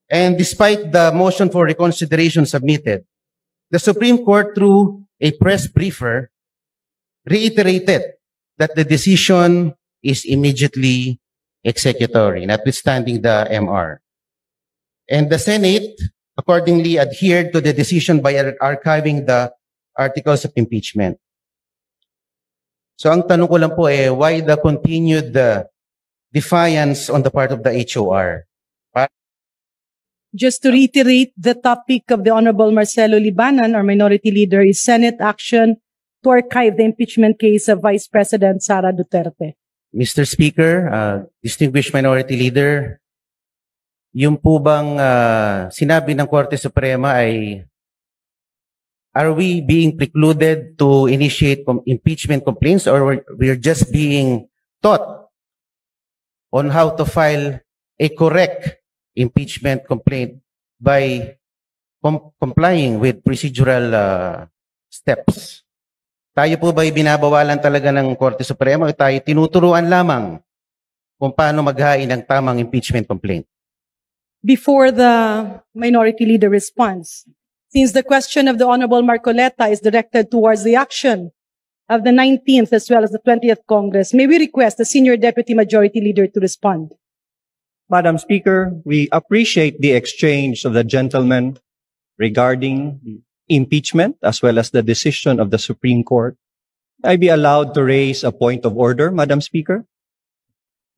And despite the motion for reconsideration submitted, the Supreme Court, through a press briefer, reiterated that the decision is immediately executory, notwithstanding the MR. And the Senate accordingly adhered to the decision by archiving the articles of impeachment. So ang tanong ko lang po why the continued defiance on the part of the HOR? Just to reiterate, the topic of the Honorable Marcelo Libanan, our minority leader, is Senate action to archive the impeachment case of Vice President Sara Duterte. Mr. Speaker, distinguished minority leader, yung po bang sinabi ng Korte Suprema ay are we being precluded to initiate impeachment complaints, or we're just being taught on how to file a correct impeachment complaint by complying with procedural steps? Tayo po ba binabawalan talaga ng Korte Suprema o tayo tinuturuan lamang kung paano maghain ng tamang impeachment complaint? Before the minority leader responds, since the question of the Honorable Marcoleta is directed towards the action of the 19th as well as the 20th Congress, may we request the Senior Deputy Majority Leader to respond? Madam Speaker, we appreciate the exchange of the gentlemen regarding impeachment as well as the decision of the Supreme Court. I be allowed to raise a point of order, Madam Speaker?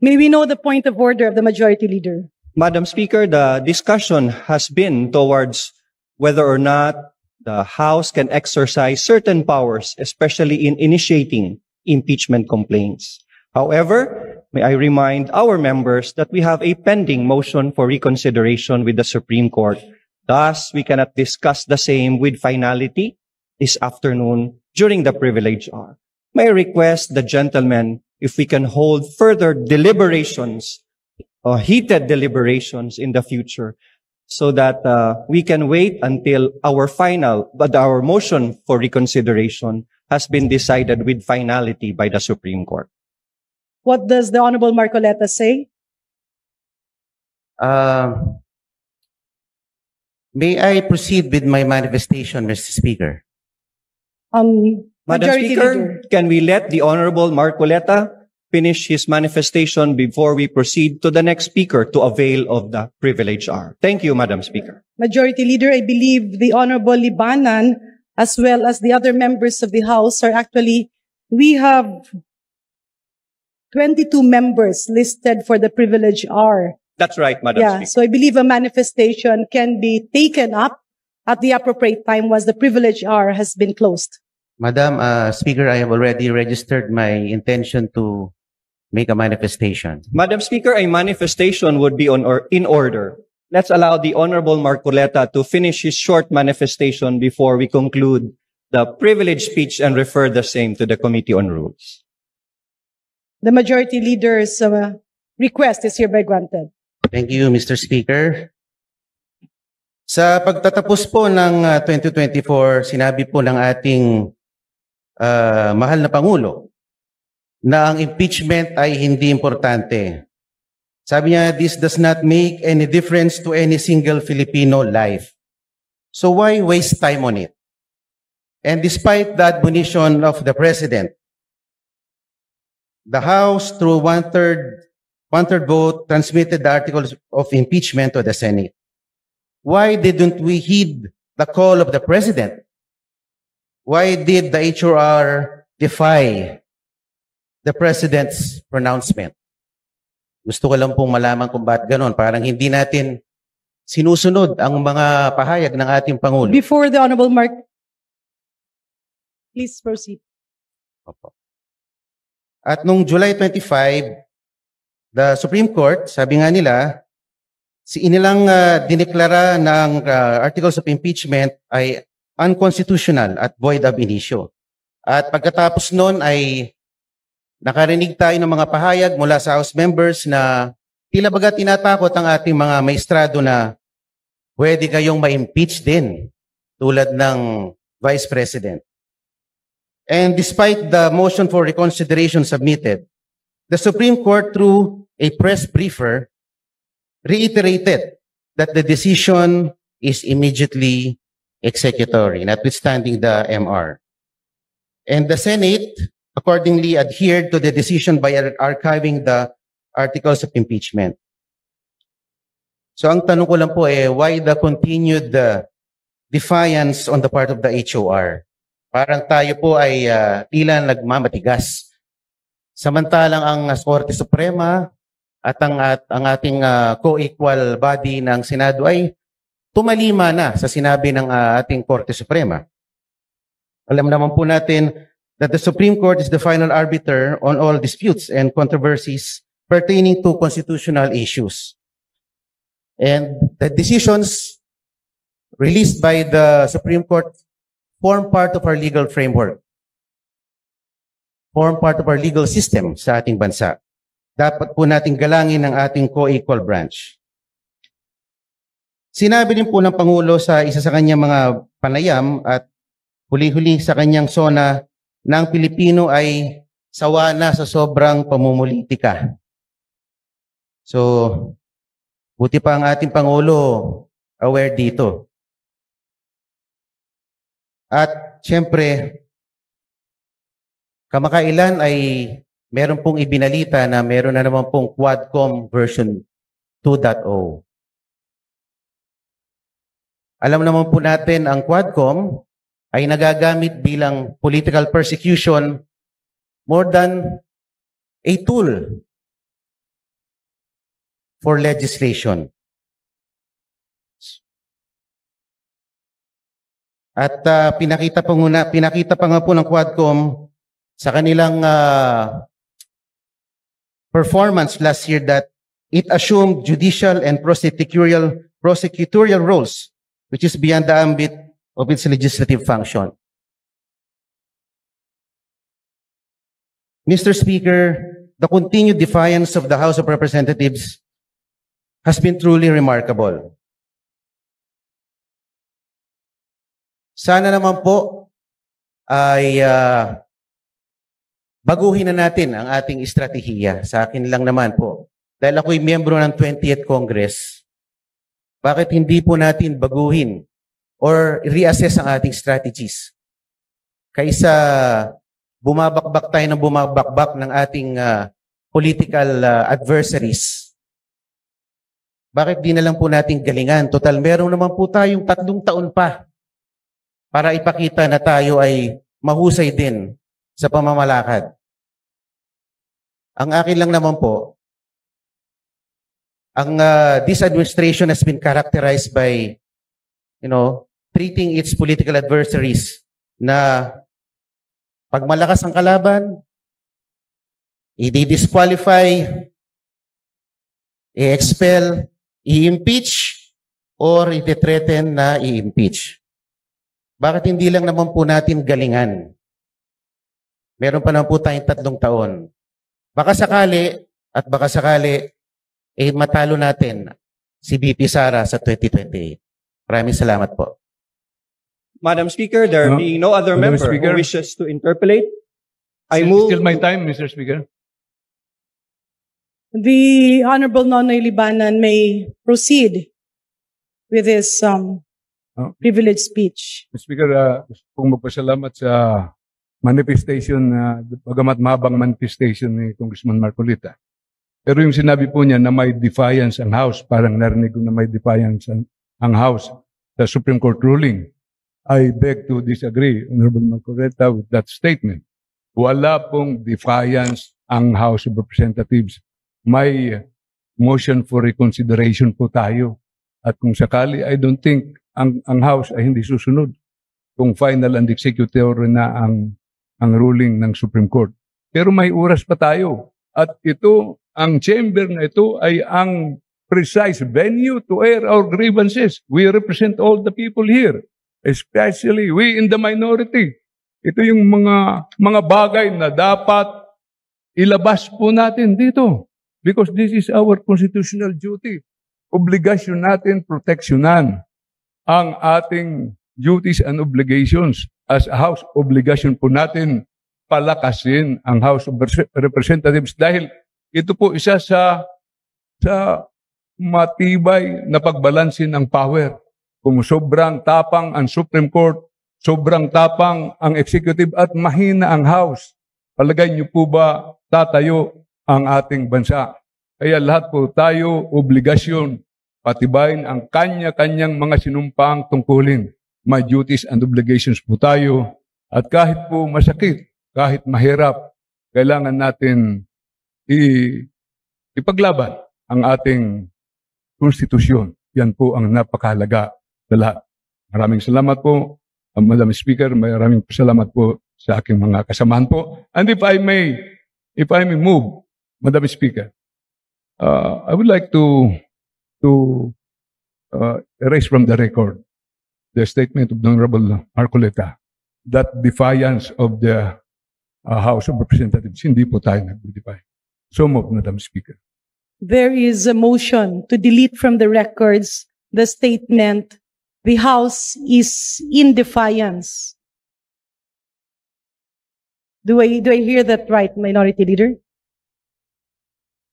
May we know the point of order of the Majority Leader? Madam Speaker, the discussion has been towards whether or not the House can exercise certain powers, especially in initiating impeachment complaints. However, may I remind our members that we have a pending motion for reconsideration with the Supreme Court. Thus, we cannot discuss the same with finality this afternoon during the privilege hour. May I request the gentlemen if we can hold further deliberations, heated deliberations in the future, so that we can wait until our motion for reconsideration has been decided with finality by the Supreme Court. What does the Honorable Marcoleta say? May I proceed with my manifestation, Mr. Speaker? Madam Majority Speaker, Leader. can we let the Honorable Marcoleta finish his manifestation before we proceed to the next speaker to avail of the privilege hour? Thank you, Madam Speaker. Majority Leader, I believe the Honorable Libanan as well as the other members of the House are actually, we have 22 members listed for the privilege hour. That's right, Madam Speaker. So I believe a manifestation can be taken up at the appropriate time once the privilege hour has been closed. Madam Speaker, I have already registered my intention to make a manifestation. Madam Speaker, a manifestation would be in order. Let's allow the Honorable Marcoleta to finish his short manifestation before we conclude the privileged speech and refer the same to the Committee on Rules. The Majority Leader's request is hereby granted. Thank you, Mr. Speaker. Sa pagtatapos po ng 2024, sinabi po ng ating mahal na Pangulo na ang impeachment ay hindi importante. Sabi niya, this does not make any difference to any single Filipino life. So why waste time on it? And despite the admonition of the President, the House, through one-third vote, transmitted the articles of impeachment to the Senate. Why didn't we heed the call of the President? Why did the HOR defy the President's pronouncement? Gusto ko lang pong malaman kung bakit ganon. Parang hindi natin sinusunod ang mga pahayag ng ating Pangulo. Before the Honorable please proceed. Opo. At nung July 25, the Supreme Court, sabi nga nila, inilang dineklara ng articles of impeachment ay unconstitutional at void ab initio. At pagkatapos nun ay nakarinig tayo ng mga pahayag mula sa House members na tila baga tinatakot ang ating mga maestrado na pwede kayong ma-impeach din tulad ng Vice President. And despite the motion for reconsideration submitted, the Supreme Court, through a press briefer, reiterated that the decision is immediately executory, notwithstanding the MR. And the Senate accordingly adhered to the decision by archiving the articles of impeachment. So ang tanong ko lang po why the continued defiance on the part of the HOR? Parang tayo po ay tila nagmamatigas. Samantalang ang Korte Suprema at ang ating co-equal body ng Senado ay tumalima na sa sinabi ng ating Korte Suprema. Alam naman po natin that the Supreme Court is the final arbiter on all disputes and controversies pertaining to constitutional issues. And the decisions released by the Supreme Court form part of our legal framework, form part of our legal system sa ating bansa. Dapat po nating galangin ang ating co-equal branch. Sinabi din po ng Pangulo sa isa sa kanyang mga panayam at huli-huli sa kanyang SONA na ang Pilipino ay sawa na sa sobrang pamumulitika. So, buti pa ang ating Pangulo aware dito. At siyempre, kamakailan ay meron pong ibinalita na meron na naman pong Quadcom version 2.0. Alam naman po natin ang Quadcom ay nagagamit bilang political persecution more than a tool for legislation. At pinakita pa nga po ng Quadcom sa kanilang performance last year that it assumed judicial and prosecutorial roles, which is beyond the ambit of its legislative function. Mr. Speaker, the continued defiance of the House of Representatives has been truly remarkable. Sana naman po ay baguhin na natin ang ating estratehiya. Sa akin lang naman po. Dahil ako'y miyembro ng 20th Congress, bakit hindi po natin baguhin or reassess ang ating strategies? Kaysa bumabakbak tayo ng bumabakbak ng ating political adversaries. Bakit di na lang po natin galingan? Total, meron naman po tayong 3 taon pa para ipakita na tayo ay mahusay din sa pamamalakad. Ang akin lang naman po, this administration has been characterized by, treating its political adversaries na pag malakas ang kalaban, i-disqualify, i-expel, i-impeach, or i-threaten na i-impeach. Bakit hindi lang naman po natin galingan? Meron pa naman po tayong 3 taon. Baka sakali, matalo natin si VP Sara sa 2028. Maraming salamat po. Madam Speaker, there being no other Madam member Speaker. who wishes to interpolate, I Still move... my time, Mr. Speaker. The Honorable Nonoy Libanan may proceed with his privileged speech. Mr. Speaker, gusto kong magpasalamat sa manifestation, bagamat mahabang manifestation ni Congressman Marcolita. Pero yung sinabi po niya na may defiance ang House, parang narinig ko na may defiance ang House sa Supreme Court ruling. I beg to disagree, Honorable Marcolita, with that statement. Wala pong defiance ang House of Representatives. May motion for reconsideration po tayo. At kung sakali, I don't think ang House ay hindi susunod kung final and executory na ang ruling ng Supreme Court. Pero may oras pa tayo. At ito, ang chamber na ito ay ang precise venue to air our grievances. We represent all the people here, especially we in the minority. Ito yung mga bagay na dapat ilabas po natin dito. Because this is our constitutional duty. Obligasyon natin proteksyonan ang ating duties and obligations. As a House, obligasyon po natin palakasin ang House of Representatives dahil ito po isa sa matibay na pagbalansin ng power. Kung sobrang tapang ang Supreme Court, sobrang tapang ang Executive at mahina ang House, palagay niyo po ba tatayo ang ating bansa? Kaya lahat po tayo obligasyon patibayin ang kanya-kanyang mga sinumpaang tungkulin. May duties and obligations po tayo at kahit po masakit, kahit mahirap, kailangan natin ipaglaban ang ating konstitusyon. Yan po ang napakahalaga sa lahat. Maraming salamat po, Madam Speaker. Maraming salamat po sa aking mga kasamahan po. And if I may move, Madam Speaker, I would like to erase from the record the statement of the Honorable Marcoleta that defiance of the House of Representatives. Hindi po tayo nag-defy. So move, Madam Speaker. There is a motion to delete from the records the statement, "The House is in defiance." Do I hear that right, Minority Leader?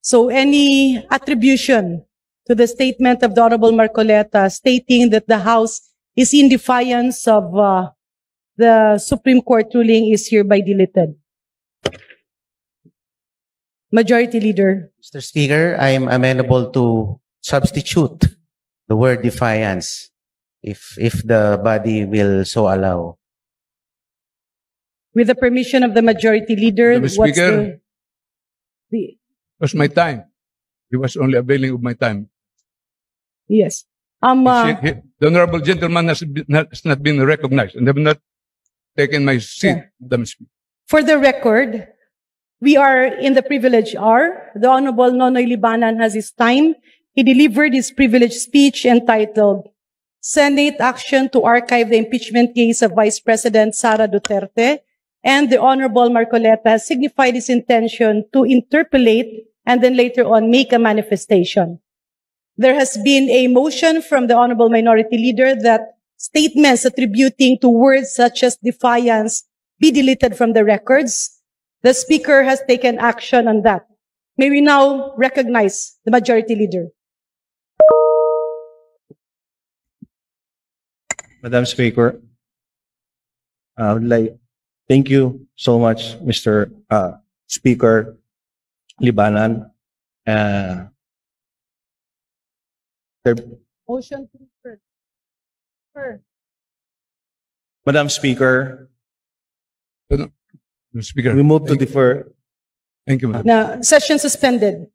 So any attribution to the statement of the Honorable Marcoleta stating that the House is in defiance of the Supreme Court ruling is hereby deleted. Majority Leader. Mr. Speaker, I am amenable to substitute the word defiance if the body will so allow. With the permission of the Majority Leader, Mr. Speaker. the It was my time. He was only availing of my time. yes. The honorable gentleman has not been recognized and have not taken my seat, Madam Speaker. For the record, we are in the privilege hour. The Honorable Nonoy Libanan has his time. He delivered his privileged speech entitled Senate Action to Archive the Impeachment Case of Vice President Sara Duterte. And the Honorable Marcoleta has signified his intention to interpolate and then later on make a manifestation. There has been a motion from the Honorable Minority Leader that statements attributing to words such as defiance be deleted from the records. The Speaker has taken action on that. May we now recognize the Majority Leader. Madam Speaker, I would like thank you so much, Mr. Speaker Libanan. Motion to refer. Madam Speaker, Madam Speaker. we move to defer. Thank you, Madam. Now, session suspended.